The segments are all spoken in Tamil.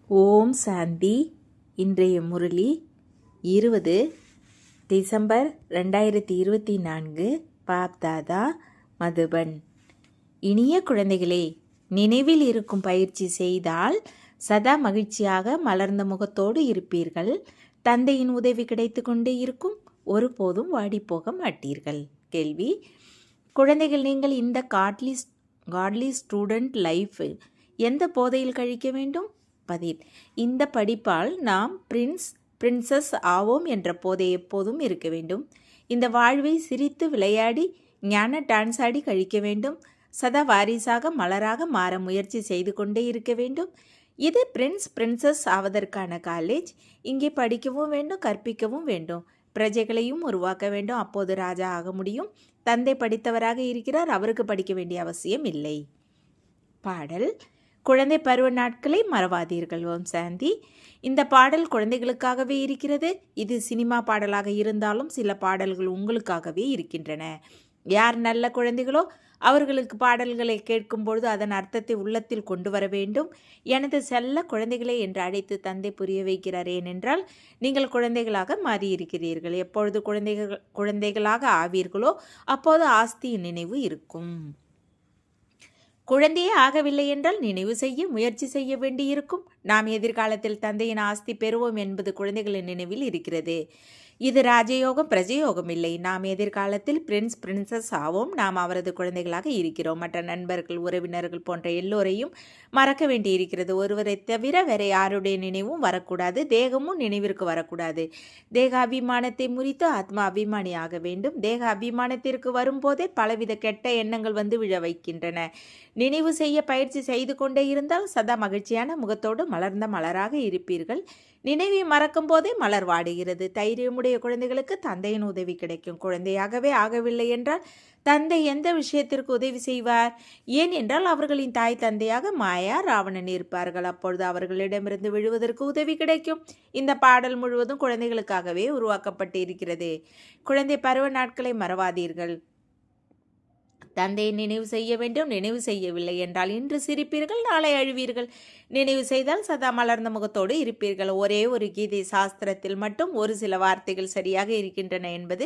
ஓம் சாந்தி. இன்றைய முரளி 20 டிசம்பர் 2024. பாப்தாதா, மதுபன். இனிய குழந்தைகளே, நினைவில் இருக்கும் பயிற்சி செய்தால் சதா மகிழ்ச்சியாக மலர்ந்த முகத்தோடு இருப்பீர்கள். தந்தையின் உதவி கிடைத்து கொண்டே இருக்கும். ஒருபோதும் வாடிப்போக மாட்டீர்கள். கேள்வி: குழந்தைகள், நீங்கள் இந்த காட்லி ஸ்டூடெண்ட் லைஃப் எந்த போதையில் கழிக்க வேண்டும்? பதில்: இந்த படிப்பால் நாம் பிரின்சஸ் ஆவோம் என்ற போதை எப்போதும் இருக்க வேண்டும். இந்த வாழ்வை சிரித்து விளையாடி ஞான டான்ஸ் ஆடி கழிக்க வேண்டும். சதா வாரிசாக மலராக மாற முயற்சி செய்து கொண்டே இருக்க வேண்டும். இது பிரின்சஸ் ஆவதற்கான காலேஜ். இங்கே படிக்கவும் வேண்டும், கற்பிக்கவும் வேண்டும், பிரஜைகளையும் உருவாக்க வேண்டும். அப்போது ராஜா ஆக முடியும். தந்தை படித்தவராக இருக்கிறார், அவருக்கு படிக்க வேண்டிய அவசியம் இல்லை. பாடல்: குழந்தை பருவ நாட்களை மறவாதீர்கள். ஓம் சாந்தி. இந்த பாடல் குழந்தைகளுக்காகவே இருக்கிறது. இது சினிமா பாடலாக இருந்தாலும் சில பாடல்கள் உங்களுக்காகவே இருக்கின்றன. யார் நல்ல குழந்தைகளோ அவர்களுக்கு பாடல்களை கேட்கும் பொழுது அதன் அர்த்தத்தை உள்ளத்தில் கொண்டு வர வேண்டும். எனது செல்ல குழந்தைகளே என்று அழைத்து தந்தை புரிய வைக்கிறார். ஏனென்றால் நீங்கள் குழந்தைகளாக மாறியிருக்கிறீர்கள். எப்பொழுது குழந்தைகளாக ஆவீர்களோ அப்போது ஆஸ்தியின் நினைவு இருக்கும். குழந்தையே ஆகவில்லை என்றால் நினைவு செய்ய முயற்சி செய்ய வேண்டியிருக்கும். நாம் எதிர்காலத்தில் தந்தையின் ஆஸ்தி பெறுவோம் என்பது குழந்தைகளின் நினைவில் இருக்கிறது. இது ராஜயோகம், பிரஜயோகம் இல்லை. நாம் எதிர்காலத்தில் பிரின்சஸ் ஆவோம். நாம் அவரது குழந்தைகளாக இருக்கிறோம். மற்ற நண்பர்கள், உறவினர்கள் போன்ற எல்லோரையும் மறக்க வேண்டி இருக்கிறது. ஒருவரை தவிர வேற யாருடைய நினைவும் வரக்கூடாது. தேகமும் நினைவிற்கு வரக்கூடாது. தேக அபிமானத்தை முறித்து ஆத்மா அபிமானி ஆக வேண்டும். தேக அபிமானத்திற்கு வரும்போதே பலவித கெட்ட எண்ணங்கள் வந்து விழ வைக்கின்றன. நினைவு செய்ய பயிற்சி செய்து கொண்டே இருந்தால் சதா மகிழ்ச்சியான முகத்தோடு மலர்ந்த மலராக இருப்பீர்கள். நினைவை மறக்கும் போதே மலர் வாடுகிறது. தைரியமுடைய குழந்தைகளுக்கு தந்தையின் உதவி கிடைக்கும். குழந்தையாகவே ஆகவில்லை என்றால் தந்தை எந்த விஷயத்திற்கு உதவி செய்வார்? ஏன் என்றால் அவர்களின் தாய் தந்தையாக மாயா, ராவணன் இருப்பார்கள். அப்பொழுது அவர்களிடமிருந்து விழுவதற்கு உதவி கிடைக்கும். இந்த பாடல் முழுவதும் குழந்தைகளுக்காகவே உருவாக்கப்பட்டு இருக்கிறது. குழந்தை பருவ நாட்களை மறவாதீர்கள். தந்தையை நினைவு செய்ய வேண்டும். நினைவு செய்யவில்லை என்றால் இன்று சிரிப்பீர்கள், நாளை அழுவீர்கள். நினைவு செய்தால் சதா மலர்ந்த முகத்தோடு இருப்பீர்கள். ஒரே ஒரு கீதை சாஸ்திரத்தில் மட்டும் ஒரு சில வார்த்தைகள் சரியாக இருக்கின்றன என்பது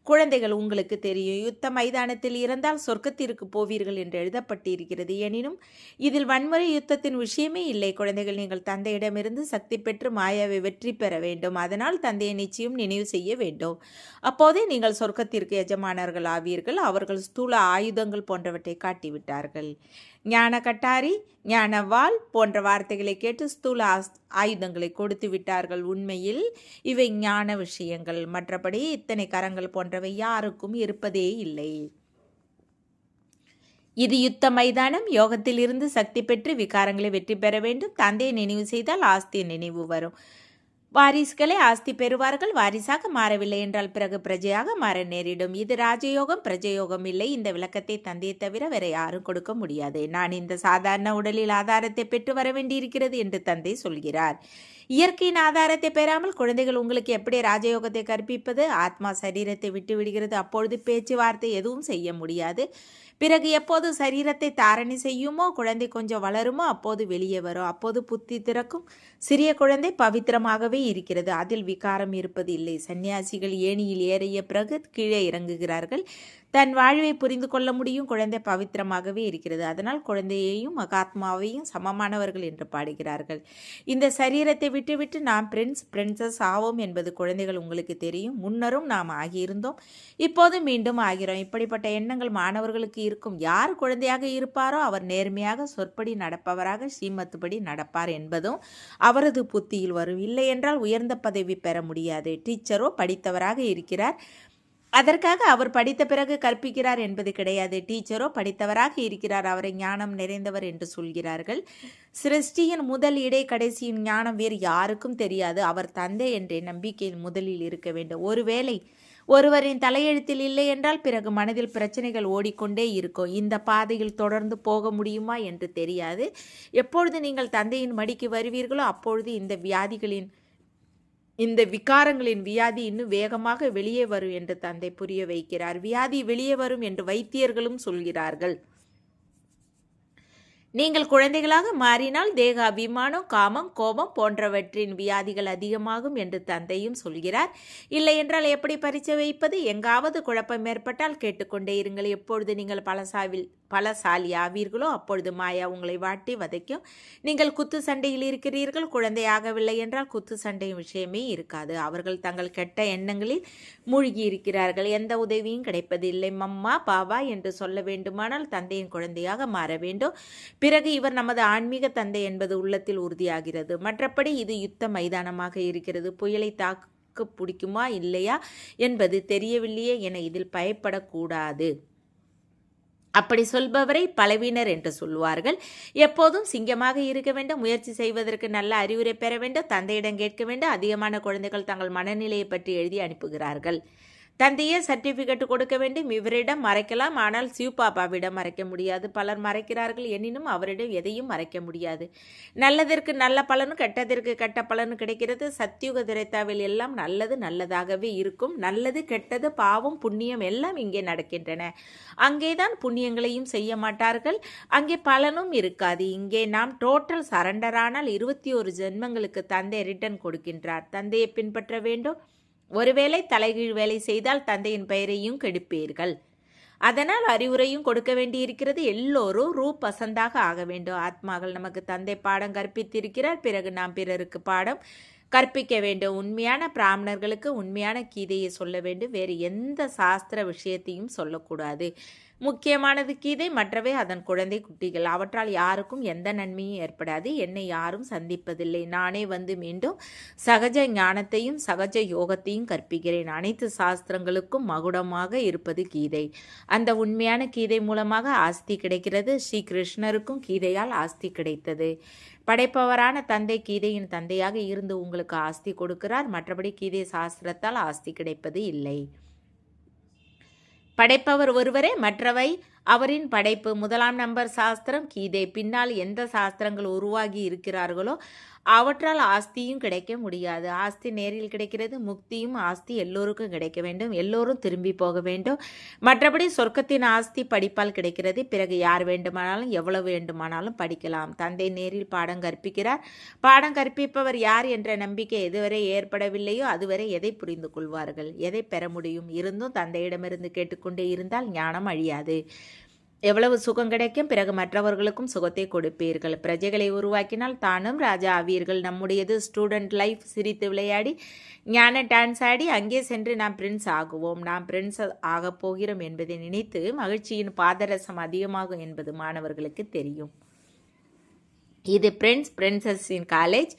குழந்தைகள் உங்களுக்கு தெரியும். யுத்த மைதானத்தில் இருந்தால் சொர்க்கத்திற்கு போவீர்கள் என்று எழுதப்பட்டிருக்கிறது. எனினும் இதில் வன்முறை யுத்தத்தின் விஷயமே இல்லை. குழந்தைகள், நீங்கள் தந்தையிடமிருந்து சக்தி பெற்று மாயாவை வெற்றி பெற வேண்டும். அதனால் தந்தையை நிச்சயம் நினைவு செய்ய வேண்டும். அப்போதே நீங்கள் சொர்க்கத்திற்கு எஜமானர்கள் ஆவீர்கள். அவர்கள் ஸ்தூல ஆயுதங்கள் போன்றவற்றை காட்டிவிட்டார்கள். ஞான கட்டாரி, ஞான வாள் போன்ற வார்த்தைகளை கேட்டு ஸ்தூல ஆயுதங்களை கொடுத்து விட்டார்கள். உண்மையில் இவை ஞான விஷயங்கள். மற்றபடி இத்தனை கரங்கள் போன்றவை யாருக்கும் இருப்பதே இல்லை. இது யுத்த மைதானம். யோகத்தில் இருந்து சக்தி பெற்று விகாரங்களை வெற்றி பெற வேண்டும். தந்தையை நினைவு செய்தால் ஆஸ்தியின் நினைவு வரும். வாரிசுகளை ஆஸ்தி பெறுவார்கள். வாரிசாக மாறவில்லை என்றால் பிறகு பிரஜையாக மாற நேரிடும். இது ராஜயோகம், பிரஜயோகம் இல்லை. இந்த விளக்கத்தை தந்தையை தவிர வேற யாரும் கொடுக்க முடியாது. நான் இந்த சாதாரண உடலில் ஆதாரத்தை பெற்று வர வேண்டியிருக்கிறது என்று தந்தை சொல்கிறார். இயற்கையின் ஆதாரத்தை பெறாமல் குழந்தைகள் உங்களுக்கு எப்படி ராஜயோகத்தை கற்பிப்பது? ஆத்மா சரீரத்தை விட்டு விடுகிறது. அப்பொழுது பேச்சுவார்த்தை எதுவும் செய்ய முடியாது. பிறகு எப்போது சரீரத்தை தாரணை செய்யுமோ, குழந்தை கொஞ்சம் வளருமோ அப்போது வெளியே வரும். அப்போது புத்தி திறக்கும். சிறிய குழந்தை பவித்திரமாகவே இருக்கிறது. அதில் விகாரம் இருப்பது இல்லை. சன்னியாசிகள் ஏணியில் ஏறிய பிறகு கீழே இறங்குகிறார்கள். தன் வாழ்வை புரிந்து கொள்ள முடியும். குழந்தை பவித்திரமாகவே இருக்கிறது. அதனால் குழந்தையையும் மகாத்மாவையும் சமமானவர்கள் என்று பாடுகிறார்கள். இந்த சரீரத்தை விட்டுவிட்டு நாம் பிரின்சஸ் ஆவோம் என்பது குழந்தைகள் உங்களுக்கு தெரியும். முன்னரும் நாம் ஆகியிருந்தோம், இப்போது மீண்டும் ஆகிறோம். இப்படிப்பட்ட எண்ணங்கள் மாணவர்களுக்கு இருக்கும். யார் குழந்தையாக இருப்பாரோ அவர் நேர்மையாக சொற்படி நடப்பவராக ஸ்ரீமத்துப்படி நடப்பார் என்பதும் அவரது புத்தியில் வரும். இல்லை என்றால் உயர்ந்த பதவி பெற முடியாது. டீச்சரோ படித்தவராக இருக்கிறார், அதற்காக அவர் படித்த பிறகு கற்பிக்கிறார் என்பது கிடையாது. டீச்சரோ படித்தவராக இருக்கிறார், அவரை ஞானம் நிறைந்தவர் என்று சொல்கிறார்கள். சிருஷ்டியின் முதல் இடை கடைசியின் ஞானம் வேறு யாருக்கும் தெரியாது. அவர் தந்தை என்ற நம்பிக்கையில் முதலில் இருக்க வேண்டும். ஒருவேளை ஒருவரின் தலையெழுத்தில் இல்லை என்றால் பிறகு மனதில் பிரச்சனைகள் ஓடிக்கொண்டே இருக்கும். இந்த பாதையில் தொடர்ந்து போக முடியுமா என்று தெரியாது. எப்பொழுது நீங்கள் தந்தையின் மடிக்கு வருவீர்களோ அப்பொழுது இந்த விகாரங்களின் வியாதி இன்னும் வேகமாக வெளியே வரும் என்று தந்தை புரிய வைக்கிறார். வியாதி வெளியே வரும் என்று வைத்தியர்களும் சொல்கிறார்கள். நீங்கள் குழந்தைகளாக மாறினால் தேக அபிமானம், காமம், கோபம் போன்றவற்றின் வியாதிகள் அதிகமாகும் என்று தந்தையும் சொல்கிறார். இல்லை என்றால் எப்படி பரீட்சை வைப்பது? எங்காவது குழப்பம் ஏற்பட்டால் கேட்டுக்கொண்டே இருங்கள். எப்பொழுது நீங்கள் பலசாலி ஆவீர்களோ அப்பொழுது மாயா உங்களை வாட்டி வதைக்கும். நீங்கள் குத்து சண்டையில் இருக்கிறீர்கள், குழந்தையாகவில்லை என்றால் குத்து சண்டை விஷயமே இருக்காது. அவர்கள் தங்கள் கெட்ட எண்ணங்களில் மூழ்கி இருக்கிறார்கள். எந்த உதவியும் கிடைப்பதில்லை. மம்மா பாபா என்று சொல்ல வேண்டுமானால் தந்தையின் குழந்தையாக மாற வேண்டும். பிறகு இவர் நமது ஆன்மீக தந்தை என்பது உள்ளத்தில் உறுதியாகிறது. மற்றபடி இது யுத்த மைதானமாக இருக்கிறது. புயலை தாக்கு பிடிக்குமா இல்லையா என்பது தெரியவில்லையே என இதில் பயப்படக்கூடாது. அப்படி சொல்பவரை பலவீனர் என்று சொல்வார்கள். எப்போதும் சிங்கமாக இருக்க வேண்டும். முயற்சி செய்வதற்கு நல்ல அறிவுரை பெற வேண்டும். தந்தையிடம் கேட்க வேண்டும். அதிகமான குழந்தைகள் தங்கள் மனநிலையை பற்றி எழுதி அனுப்புகிறார்கள். தந்தையே சர்டிஃபிகேட் கொடுக்க வேண்டும். இவரிடம் மறைக்கலாம், ஆனால் சிவபாபாவிடம் மறைக்க முடியாது. பலர் மறைக்கிறார்கள், எனினும் அவரிடம் எதையும் மறைக்க முடியாது. நல்லதற்கு நல்ல பலனும் கெட்டதற்கு கெட்ட பலனும் கிடைக்கிறது. சத்தியுக திரைத்தாவில் எல்லாம் நல்லது நல்லதாகவே இருக்கும். நல்லது கெட்டது பாவம் புண்ணியம் எல்லாம் இங்கே நடக்கின்றன. அங்கேதான் புண்ணியங்களையும் செய்ய மாட்டார்கள், அங்கே பலனும் இருக்காது. இங்கே நாம் டோட்டல் சரண்டரானால் 21 ஜென்மங்களுக்கு தந்தை ரிட்டர்ன் கொடுக்கின்றார். தந்தையை பின்பற்ற வேண்டும். ஒருவேளை தலைகீழ் வேலை செய்தால் தந்தையின் பெயரையும் கெடுப்பீர்கள். அதனால் அறிவுரையும் கொடுக்க வேண்டியிருக்கிறது. எல்லோரும் பசந்தாக ஆக வேண்டும். ஆத்மாக்கள் நமக்கு தந்தை பாடம் கற்பித்திருக்கிறார். பிறகு நாம் பிறருக்கு பாடம் கற்பிக்க வேண்டும். உண்மையான பிராமணர்களுக்கு உண்மையான கீதையை சொல்ல வேண்டும். வேறு எந்த சாஸ்திர விஷயத்தையும் சொல்லக்கூடாது. முக்கியமானது கீதை, மற்றவை அதன் குழந்தை குட்டிகள். அவற்றால் யாருக்கும் எந்த நன்மையும் ஏற்படாது. என்னை யாரும் சந்திப்பதில்லை. நானே வந்து மீண்டும் சகஜ ஞானத்தையும் சகஜ யோகத்தையும் கற்பிக்கிறேன். அனைத்து சாஸ்திரங்களுக்கும் மகுடமாக இருப்பது கீதை. அந்த உண்மையான கீதை மூலமாக ஆஸ்தி கிடைக்கிறது. ஸ்ரீ கிருஷ்ணருக்கும் கீதையால் ஆஸ்தி கிடைத்தது. படைப்பவரான தந்தை கீதையின் தந்தையாக இருந்து உங்களுக்கு ஆஸ்தி கொடுக்கிறார். மற்றபடி கீதை சாஸ்திரத்தால் ஆஸ்தி கிடைப்பது இல்லை. படைப்பவர் ஒருவரே, மற்றவை அவரின் படைப்பு. முதலாம் நம்பர் சாஸ்திரம் கீதை. பின்னால் எந்த சாஸ்திரங்கள் உருவாகி இருக்கிறார்களோ அவற்றால் ஆஸ்தியும் கிடைக்க முடியாது. ஆஸ்தி நேரில் கிடைக்கிறது. முக்தியும் ஆஸ்தி எல்லோருக்கும் கிடைக்க வேண்டும். எல்லோரும் திரும்பி போக வேண்டும். மற்றபடி சொர்க்கத்தின் ஆஸ்தி படிப்பால் கிடைக்கிறது. பிறகு யார் வேண்டுமானாலும் எவ்வளவு வேண்டுமானாலும் படிக்கலாம். தந்தை நேரில் பாடம் கற்பிக்கிறார். பாடம் கற்பிப்பவர் யார் என்ற நம்பிக்கை எதுவரை ஏற்படவில்லையோ அதுவரை எதை புரிந்து கொள்வார்கள், எதை பெற முடியும்? இருந்தும் தந்தையிடமிருந்து கேட்டுக்கொண்டே இருந்தால் ஞானம் அழியாது. எவ்வளவு சுகம் கிடைக்கும். பிறகு மற்றவர்களுக்கும் சுகத்தை கொடுப்பீர்கள். பிரஜைகளை உருவாக்கினால் தானும் ராஜா ஆவீர்கள். நம்முடையது ஸ்டூடெண்ட் லைஃப். சிரித்து விளையாடி ஞான டான்ஸ் ஆடி அங்கே சென்று நாம் பிரின்ஸ் ஆகுவோம். நாம் பிரின்ஸ் ஆகப் போகிறோம் என்பதை நினைத்து மகிழ்ச்சியின் பாதரசம் அதிகமாகும் என்பது மாணவர்களுக்கு தெரியும். இது பிரின்சஸின் காலேஜ்.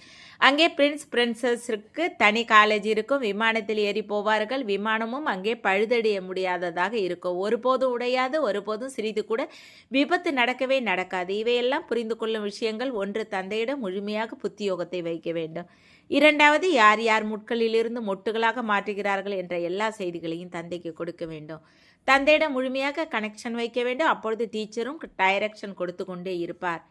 அங்கே பிரின்சஸுக்கு தனி காலேஜ் இருக்கும். விமானத்தில் ஏறி போவார்கள். விமானமும் அங்கே பழுதடைய முடியாததாக இருக்கும். ஒருபோதும் உடையாது. ஒருபோதும் சிறிது கூட விபத்து நடக்கவே நடக்காது. இவையெல்லாம் புரிந்து கொள்ளும் விஷயங்கள். ஒன்று, தந்தையிடம் முழுமையாக புத்தியோகத்தை வைக்க வேண்டும். இரண்டாவது, யார் யார் முட்களிலிருந்து மொட்டுகளாக மாற்றுகிறார்கள் என்ற எல்லா செய்திகளையும் தந்தைக்கு கொடுக்க வேண்டும். தந்தையிடம் முழுமையாக கனெக்ஷன் வைக்க வேண்டும். அப்பொழுது டீச்சரும் டைரக்ஷன் கொடுத்து கொண்டே இருப்பார்.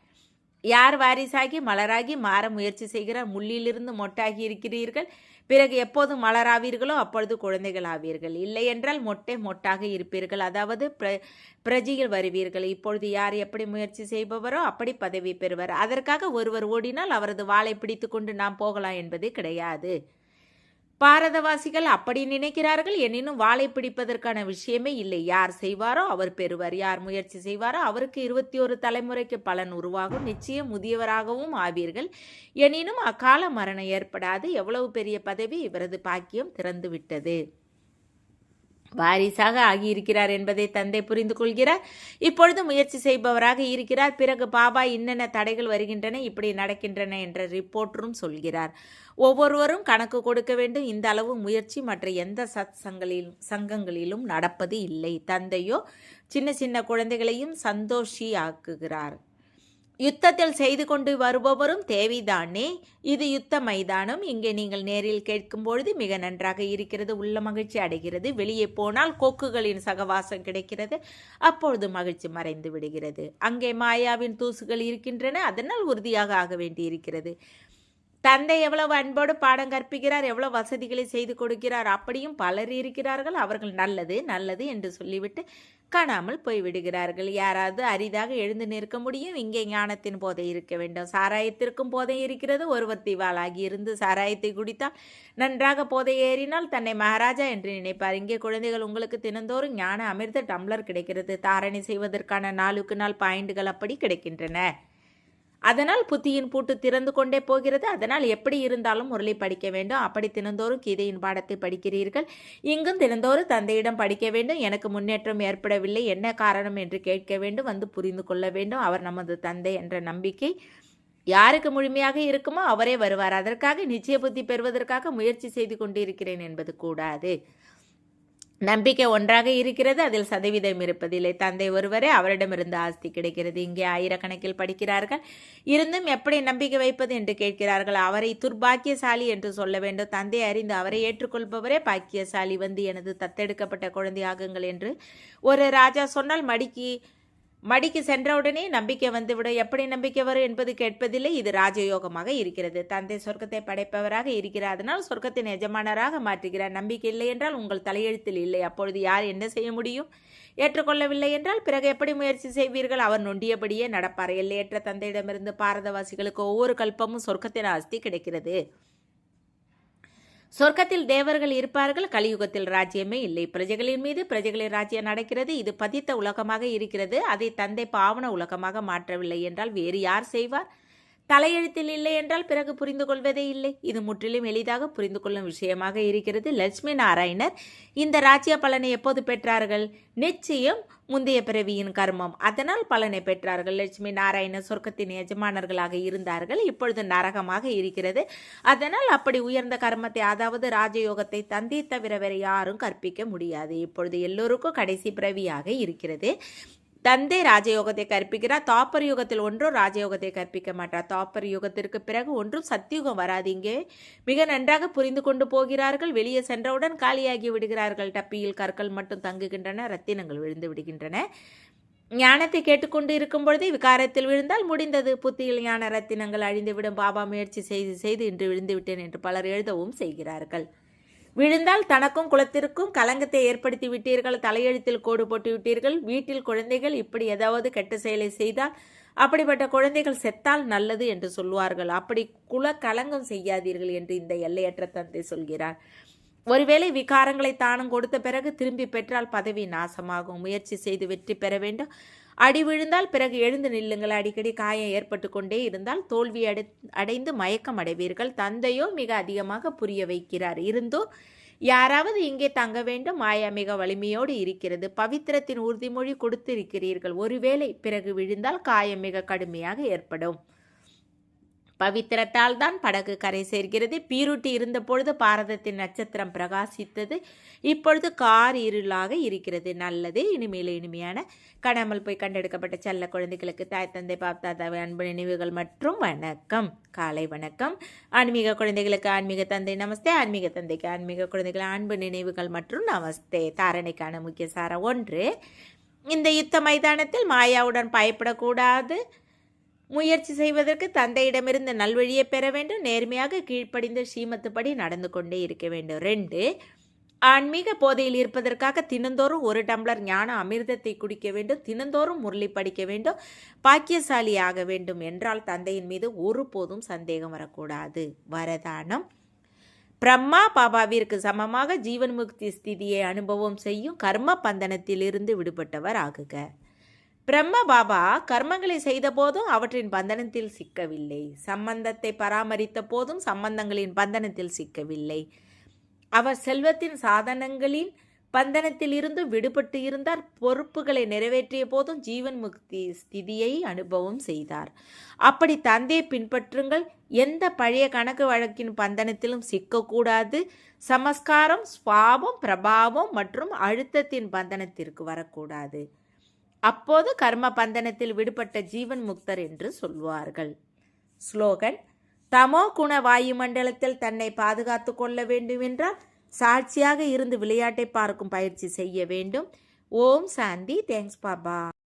யார் வாரிசாகி மலராகி மாற முயற்சி செய்கிறார்? முள்ளிலிருந்து மொட்டாகி இருக்கிறீர்கள். பிறகு எப்போது மலராவீர்களோ அப்பொழுது குழந்தைகள் ஆவீர்கள். இல்லை என்றால் மொட்டாக இருப்பீர்கள். அதாவது பிரஜையில் வருவீர்கள். இப்பொழுது யார் எப்படி முயற்சி செய்பவரோ அப்படி பதவி பெறுவர். அதற்காக ஒருவர் ஓடினால் அவரது வாளை பிடித்து கொண்டு நாம் போகலாம் என்பது கிடையாது. பாரதவாசிகள் அப்படி நினைக்கிறார்கள். எனினும் வாளை பிடிப்பதற்கான விஷயமே இல்லை. யார் செய்வாரோ அவர் பெறுவார். யார் முயற்சி செய்வாரோ அவருக்கு 21 தலைமுறைக்கு பலன் உருவாகும். நிச்சயம் முதியவராகவும் ஆவீர்கள். எனினும் அக்கால மரணம் ஏற்படாது. எவ்வளவு பெரிய பதவி! இவரது பாக்கியம் திறந்து விட்டது. வாரிசாக ஆகியிருக்கிறார் என்பதை தந்தை புரிந்து கொள்கிறார். இப்பொழுது முயற்சி செய்பவராக இருக்கிறார். பிறகு பாபா இன்னென்ன தடைகள் வருகின்றன, இப்படி நடக்கின்றன என்ற ரிப்போர்ட்டரும் சொல்கிறார். ஒவ்வொருவரும் கணக்கு கொடுக்க வேண்டும். இந்த அளவு முயற்சி மற்ற எந்த சங்கங்களிலும் நடப்பது இல்லை. தந்தையோ சின்ன சின்ன குழந்தைகளையும் சந்தோஷி ஆக்குகிறார். யுத்தத்தில் செய்து கொண்டு வருபவரும் தேவைதானே? இது யுத்த மைதானம். இங்கே நீங்கள் நேரில் கேட்கும் பொழுது மிக நன்றாக இருக்கிறது. உள்ள மகிழ்ச்சி அடைகிறது. வெளியே போனால் கொக்குகளின் சகவாசம் கிடைக்கிறது. அப்பொழுது மகிழ்ச்சி மறைந்து விடுகிறது. அங்கே மாயாவின் தூசுகள் இருக்கின்றன. அதனால் உறுதியாக ஆக வேண்டியிருக்கிறது. தந்தை எவ்வளவு அன்போடு பாடம் கற்பிக்கிறார், எவ்வளவு வசதிகளை செய்து கொடுக்கிறார். அப்படியும் பலர் இருக்கிறார்கள். அவர்கள் நல்லது நல்லது என்று சொல்லிவிட்டு காணாமல் போய்விடுகிறார்கள். யாராவது அரிதாக எழுந்து நிற்க முடியும். இங்கே ஞானத்தின் போதை இருக்க வேண்டும். சாராயத்திற்கும் போதை இருக்கிறது. ஒருவர் திவாலாகி இருந்து சாராயத்தை குடித்தால் நன்றாக போதை ஏறினால் தன்னை மகாராஜா என்று நினைப்பார். இங்கே குழந்தைகள், உங்களுக்கு தினந்தோறும் ஞான அமிர்த டம்ளர் கிடைக்கிறது. தாரணை செய்வதற்கான நாளுக்கு நாள் பாயிண்டுகள் அப்படி கிடைக்கின்றன. அதனால் புத்தியின் பூட்டு திறந்து கொண்டே போகிறது. அதனால் எப்படி இருந்தாலும் முரளி படிக்க வேண்டும். அப்படி தினந்தோறும் கீதையின் பாடத்தை படிக்கிறீர்கள். இங்கும் தினந்தோறும் தந்தையிடம் படிக்க வேண்டும். எனக்கு முன்னேற்றம் ஏற்படவில்லை, என்ன காரணம் என்று கேட்க வேண்டும். வந்து புரிந்து கொள்ள வேண்டும். அவர் நமது தந்தை என்ற நம்பிக்கை யாருக்கு முழுமையாக இருக்குமோ அவரே வருவார். அதற்காக நிச்சய புத்தி பெறுவதற்காக முயற்சி செய்து கொண்டிருக்கிறேன் என்பது கூடாது. நம்பிக்கை ஒன்றாக இருக்கிறது, அதில் சதவீதம் இருப்பதில்லை. தந்தை ஒருவரே, அவரிடமிருந்து ஆஸ்தி கிடைக்கிறது. இங்கே ஆயிரக்கணக்கில் படிக்கிறார்கள். இருந்தும் எப்படி நம்பிக்கை வைப்பது என்று கேட்கிறார்கள். அவரை துர்பாக்கியசாலி என்று சொல்ல வேண்டும். தந்தை அறிந்து அவரை ஏற்றுக்கொள்பவரே பாக்கியசாலி. வந்து எனது தத்தெடுக்கப்பட்ட குழந்தையாகுங்கள் என்று ஒரு ராஜா சொன்னால் மடிக்கு சென்றவுடனே நம்பிக்கை வந்துவிடும். எப்படி நம்பிக்கை வரும் என்பது கேட்பதில்லை. இது ராஜயோகமாக இருக்கிறது. தந்தை சொர்க்கத்தை படைப்பவராக இருக்கிறார். அதனால் சொர்க்கத்தின் எஜமானராக மாற்றுகிறார். நம்பிக்கை இல்லை என்றால் உங்கள் தலையெழுத்தில் இல்லை. அப்பொழுது யார் என்ன செய்ய முடியும்? ஏற்றுக்கொள்ளவில்லை என்றால் பிறகு எப்படி முயற்சி செய்வீர்கள்? அவர் நொண்டியபடியே நடப்பார். எல்லையற்ற தந்தையிடமிருந்து பாரதவாசிகளுக்கு ஒவ்வொரு கல்பமும் சொர்க்கத்தின் ஆஸ்தி கிடைக்கிறது. சொர்க்கத்தில் தேவர்கள் இருப்பார்கள். கலியுகத்தில் ராஜ்யமே இல்லை. பிரஜைகளின் மீது பிரஜைகளின் ராஜ்யம் நடக்கிறது. இது பதித்த உலகமாக இருக்கிறது. அதை தந்தை பாவன உலகமாக மாற்றவில்லை என்றால் வேறு யார் செய்வார்? தலையெழுத்தில் இல்லை என்றால் பிறகு புரிந்து கொள்வதே இல்லை. இது முற்றிலும் எளிதாக புரிந்து கொள்ளும் விஷயமாக இருக்கிறது. லட்சுமி நாராயணர் இந்த ராஜ்ய பலனை எப்போது பெற்றார்கள்? நிச்சயம் முந்தைய பிறவியின் கர்மம். அதனால் பலனை பெற்றார்கள். லட்சுமி நாராயணர் சொர்க்கத்தின் எஜமானர்களாக இருந்தார்கள். இப்பொழுது நரகமாக இருக்கிறது. அதனால் அப்படி உயர்ந்த கர்மத்தை, அதாவது ராஜயோகத்தை தந்தை தவிர வேறு யாரும் கற்பிக்க முடியாது. இப்பொழுது எல்லோருக்கும் கடைசி பிறவியாக இருக்கிறது. தந்தை ராஜயோகத்தை கற்பிக்கிறார். தாப்பர் யுகத்தில் ஒன்றும் ராஜயோகத்தை கற்பிக்க மாட்டார். தாப்பர் யுகத்திற்கு பிறகு ஒன்றும் சத்தியுகம் வராது. இங்கே மிக நன்றாக புரிந்து கொண்டு போகிறார்கள். வெளியே சென்றவுடன் காலியாகி விடுகிறார்கள். டப்பியில் கற்கள் மட்டும் தங்குகின்றன. ரத்தினங்கள் விழுந்து விடுகின்றன. ஞானத்தை கேட்டுக்கொண்டு இருக்கும் பொழுதே விகாரத்தில் விழுந்தால் முடிந்தது. புத்தியில் ஞான ரத்தினங்கள் அழிந்துவிடும். பாபா முயற்சி செய்து இன்று விழுந்து விட்டேன் என்று பலர் எழுதவும் செய்கிறார்கள். விழுந்தால் தனக்கும் குலத்திற்கும் கலங்கத்தை ஏற்படுத்தி விட்டீர்கள். தலையெழுத்தில் கோடு போட்டு விட்டீர்கள். வீட்டில் குழந்தைகள் இப்படி ஏதாவது கெட்ட செயலை செய்தால், அப்படிப்பட்ட குழந்தைகள் செத்தால் நல்லது என்று சொல்வார்கள். அப்படி குல கலங்கம் செய்யாதீர்கள் என்று இந்த எல்லையற்ற தந்தை சொல்கிறார். ஒருவேளை விகாரங்களை தானும் கொடுத்த பிறகு திரும்பி பெற்றால் பதவி நாசமாகும். முயற்சி செய்து வெற்றி பெற வேண்டும். அடி விழுந்தால் பிறகு எழுந்து நில்லுங்கள். அடிக்கடி காயம் ஏற்பட்டு கொண்டே இருந்தால் தோல்வி அடைந்து மயக்கம் அடைவீர்கள். தந்தையோ மிக அதிகமாக புரிய வைக்கிறார். இருந்தோ யாராவது இங்கே தங்க வேண்டும். மாயா மிக வலிமையோடு இருக்கிறது. பவித்திரத்தின் உறுதிமொழி கொடுத்திருக்கிறீர்கள். ஒருவேளை பிறகு விழுந்தால் காயம் மிக கடுமையாக ஏற்படும். பவித்திரத்தால் தான் படகு கரை சேர்கிறது. பீருட்டி இருந்த பொழுது பாரதத்தின் நட்சத்திரம் பிரகாசித்தது. இப்பொழுது கார் இருளாக இருக்கிறது. நல்லது. இனிமேல் இனிமையான காணாமல் போய் கண்டெடுக்கப்பட்ட செல்ல குழந்தைகளுக்கு தாய் தந்தை பாப்தாதாவை அன்பு நினைவுகள் மற்றும் வணக்கம். காலை வணக்கம். ஆன்மீக குழந்தைகளுக்கு ஆன்மீக தந்தை நமஸ்தே. ஆன்மீக தந்தைக்கு ஆன்மீக குழந்தைகள் அன்பு நினைவுகள் மற்றும் நமஸ்தே. தாரணைக்கான முக்கிய சாரம் 1. இந்த யுத்த மைதானத்தில் மாயாவுடன் பயப்படக்கூடாது. முயற்சி செய்வதற்கு தந்தையிடமிருந்து நல்வழியை பெற வேண்டும். நேர்மையாக கீழ்ப்படிந்த ஸ்ரீமத்துப்படி நடந்து கொண்டே இருக்க வேண்டும். 2. ஆன்மீக போதையில் இருப்பதற்காக தினந்தோறும் 1 டம்ளர் ஞான அமிர்தத்தை குடிக்க வேண்டும். தினந்தோறும் முரளி படிக்க வேண்டும். பாக்கியசாலி ஆக வேண்டும் என்றால் தந்தையின் மீது ஒருபோதும் சந்தேகம் வரக்கூடாது. வரதானம். பிரம்மா பாபாவிற்கு சமமாக ஜீவன் முக்தி ஸ்திதியை அனுபவம் செய்யும் கர்ம பந்தனத்தில் இருந்து விடுபட்டவர் ஆகுக. பிரம்ம பாபா கர்மங்களை செய்த போதும் அவற்றின் பந்தனத்தில் சிக்கவில்லை. சம்பந்தத்தை பராமரித்த போதும் சம்பந்தங்களின் பந்தனத்தில் சிக்கவில்லை. அவர் செல்வத்தின் சாதனங்களின் பந்தனத்தில் இருந்து விடுபட்டு இருந்தார். பொறுப்புகளை நிறைவேற்றிய போதும் ஜீவன் முக்தி ஸ்திதியை அனுபவம் செய்தார். அப்படி தந்தையை பின்பற்றுங்கள். எந்த பழைய கணக்கு வழக்கின் பந்தனத்திலும் சிக்கக்கூடாது. சமஸ்காரம், ஸ்வாபம், பிரபாவம் மற்றும் அழுத்தத்தின் பந்தனத்திற்கு வரக்கூடாது. அப்போது கர்ம பந்தனத்தில் விடுபட்ட ஜீவன் முக்தர் என்று சொல்வார்கள். ஸ்லோகன். தமோ குண வாயுமண்டலத்தில் தன்னை பாதுகாத்து கொள்ள வேண்டும் என்றால் சாட்சியாக இருந்து விளையாட்டை பார்க்கும் பயிற்சி செய்ய வேண்டும். ஓம் சாந்தி. தேங்க்ஸ் பாபா.